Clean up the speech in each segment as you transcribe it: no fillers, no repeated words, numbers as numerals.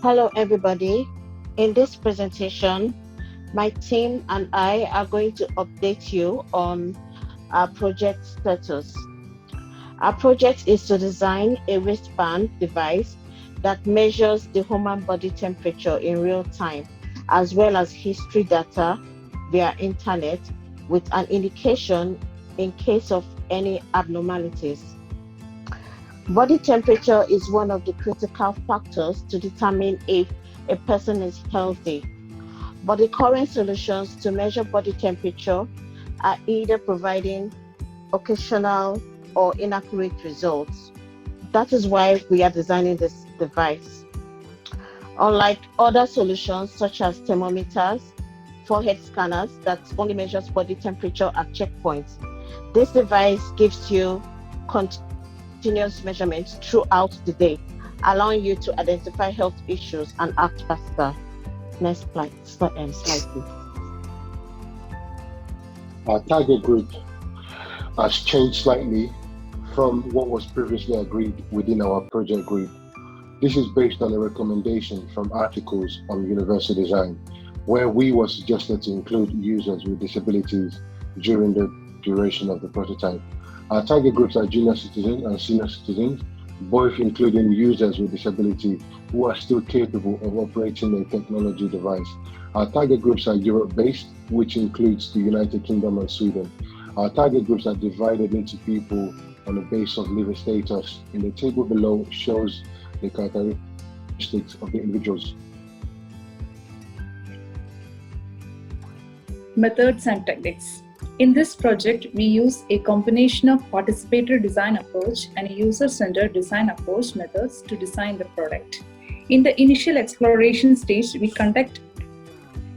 Hello, everybody. In this presentation, my team and I are going to update you on our project status. Our project is to design a wristband device that measures the human body temperature in real time, as well as history data via internet, with an indication in case of any abnormalities. Body temperature is one of the critical factors to determine if a person is healthy, but the current solutions to measure body temperature are either providing occasional or inaccurate results. That is why we are designing this device. Unlike other solutions such as thermometers, forehead scanners that only measures body temperature at checkpoints, this device gives you continuous measurements throughout the day, allowing you to identify health issues and act faster. Next slide, please. Our target group has changed slightly from what was previously agreed within our project group. This is based on a recommendation from articles on universal design, where we were suggested to include users with disabilities during the duration of the prototype. Our target groups are junior citizens and senior citizens, both including users with disability who are still capable of operating a technology device. Our target groups are Europe-based, which includes the United Kingdom and Sweden. Our target groups are divided into people on the basis of living status. In the table below shows the characteristics of the individuals. Methods and techniques. In this project, we use a combination of participatory design approach and user-centered design approach methods to design the product. In the initial exploration stage, we conduct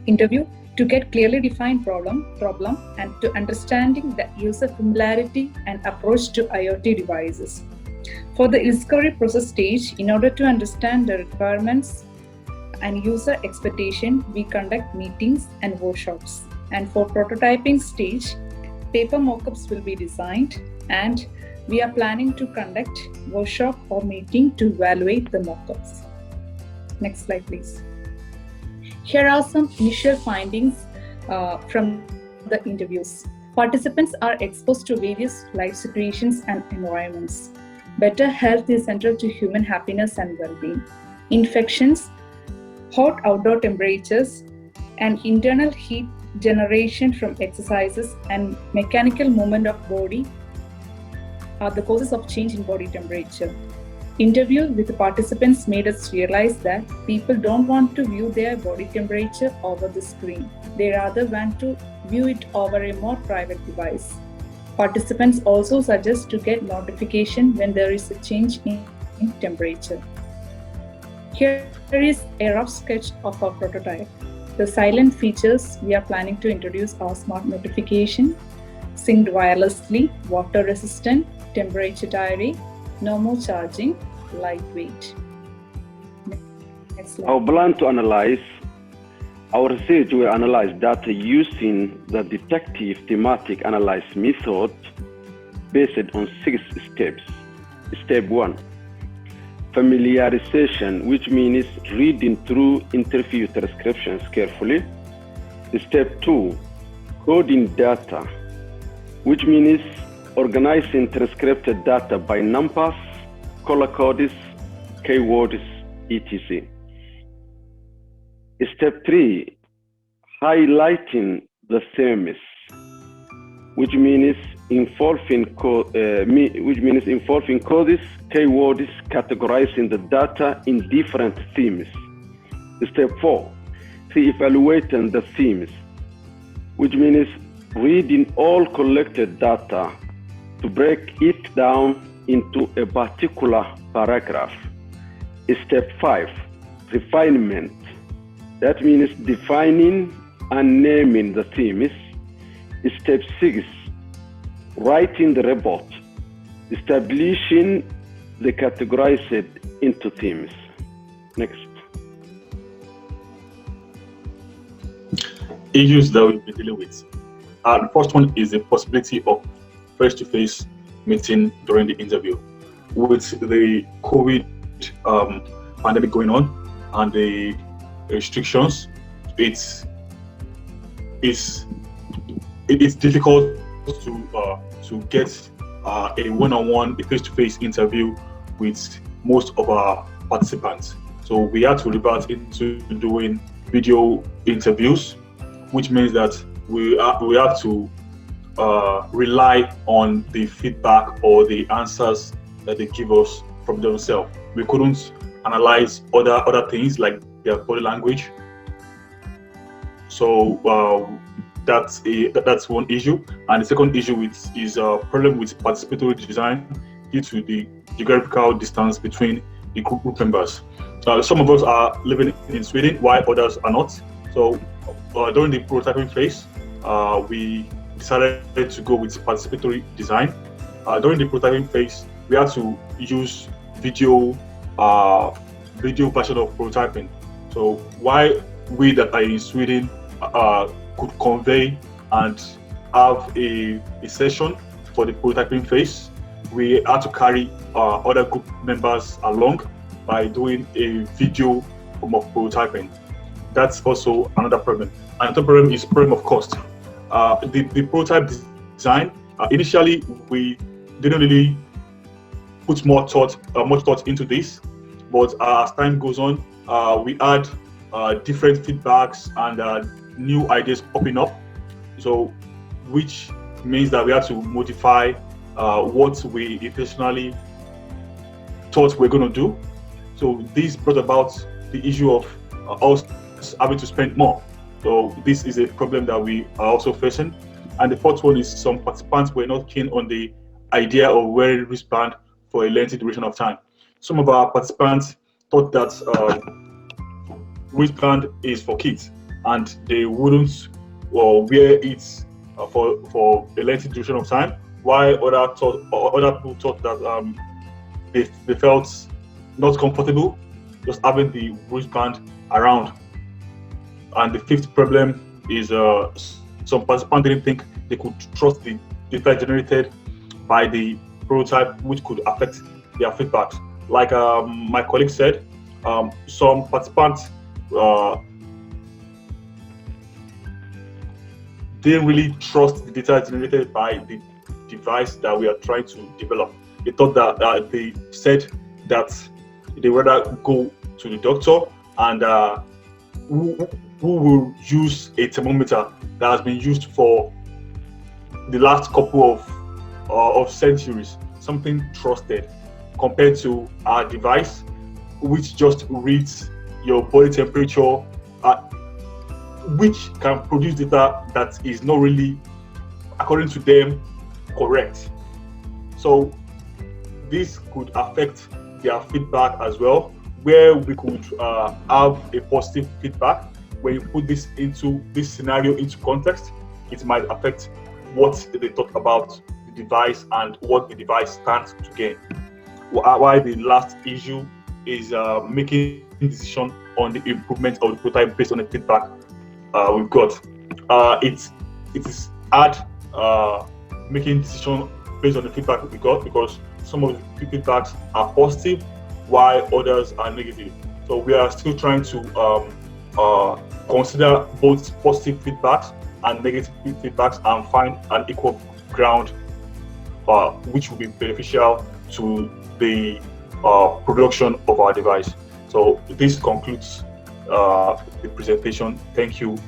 interview to get clearly defined problem and to understanding the user familiarity and approach to IoT devices. For the discovery process stage, in order to understand the requirements and user expectation, we conduct meetings and workshops. And for prototyping stage, paper mockups will be designed, and we are planning to conduct workshop or meeting to evaluate the mockups. Next slide, please. Here are some initial findings from the interviews. Participants are exposed to various life situations and environments. Better health is central to human happiness and well-being. Infections, hot outdoor temperatures, and internal heat generation from exercises and mechanical movement of body are the causes of change in body temperature. Interview with the participants made us realize that people don't want to view their body temperature over the screen. They rather want to view it over a more private device. Participants also suggest to get notification when there is a change in temperature. Here is a rough sketch of our prototype. The silent features we are planning to introduce are smart notification, synced wirelessly, water resistant, temperature diary, no more charging, lightweight. Next slide. Our plan to analyze. Our research will analyze data using the detective thematic analysis method based on 6 steps. Step 1. Familiarization, which means reading through interview transcriptions carefully. Step 2. Coding data, which means organizing transcribed data by numbers, color codes, keywords, etc. Step 3. Highlighting the themes, which means involving codes, keywords, categorizing the data in different themes. Step 4. Evaluating the themes, which means reading all collected data to break it down into a particular paragraph. Step 5. Refinement. That means defining and naming the themes. Step 6. Writing the report, establishing the categorized into themes. Next. Issues that we'll be dealing with. The first one is the possibility of face-to-face meeting during the interview. With the COVID pandemic going on, and the restrictions, it's difficult to get a one-on-one, a face-to-face interview with most of our participants. So we had to revert into doing video interviews, which means that we have to rely on the feedback or the answers that they give us from themselves. We couldn't analyze other things like their body language. So that's one issue. And the second issue is a problem with participatory design due to the geographical distance between the group members. Some of us are living in Sweden, while others are not. So during the prototyping phase, we decided to go with participatory design. During the prototyping phase, we had to use video version of prototyping. So why we that are in Sweden could convey and have a session for the prototyping phase, we had to carry other group members along by doing a video form of prototyping. That's also another problem. Another problem is problem of cost. The prototype design, initially we didn't really put much thought into this, but as time goes on, we add different feedbacks and new ideas popping up. So, which means that we have to modify what we intentionally thought we're going to do. So this brought about the issue of us having to spend more. So this is a problem that we are also facing. And the fourth one is some participants were not keen on the idea of wearing wristband for a lengthy duration of time. Some of our participants thought that wristband is for kids and they wouldn't wear it for a lengthy duration of time, while other people thought that they felt not comfortable just having the wristband around. And the fifth problem is some participants didn't think they could trust the data generated by the prototype, which could affect their feedback. Like my colleague said, some participants didn't really trust the data generated by the device that we are trying to develop. They thought that they said that they rather go to the doctor and who will use a thermometer that has been used for the last couple of centuries, something trusted, compared to our device, which just reads your body temperature, which can produce data that is not really, according to them, correct. So this could affect their feedback as well, where we could have a positive feedback. When you put this scenario into context, it might affect what they thought about the device and what the device stands to gain. Why the last issue is making decision on the improvement of the prototype based on the feedback we've got. It is hard making decision based on the feedback we got, because some of the feedbacks are positive while others are negative. So we are still trying to consider both positive feedbacks and negative feedbacks and find an equal ground which will be beneficial to the production of our device. So this concludes the presentation. Thank you.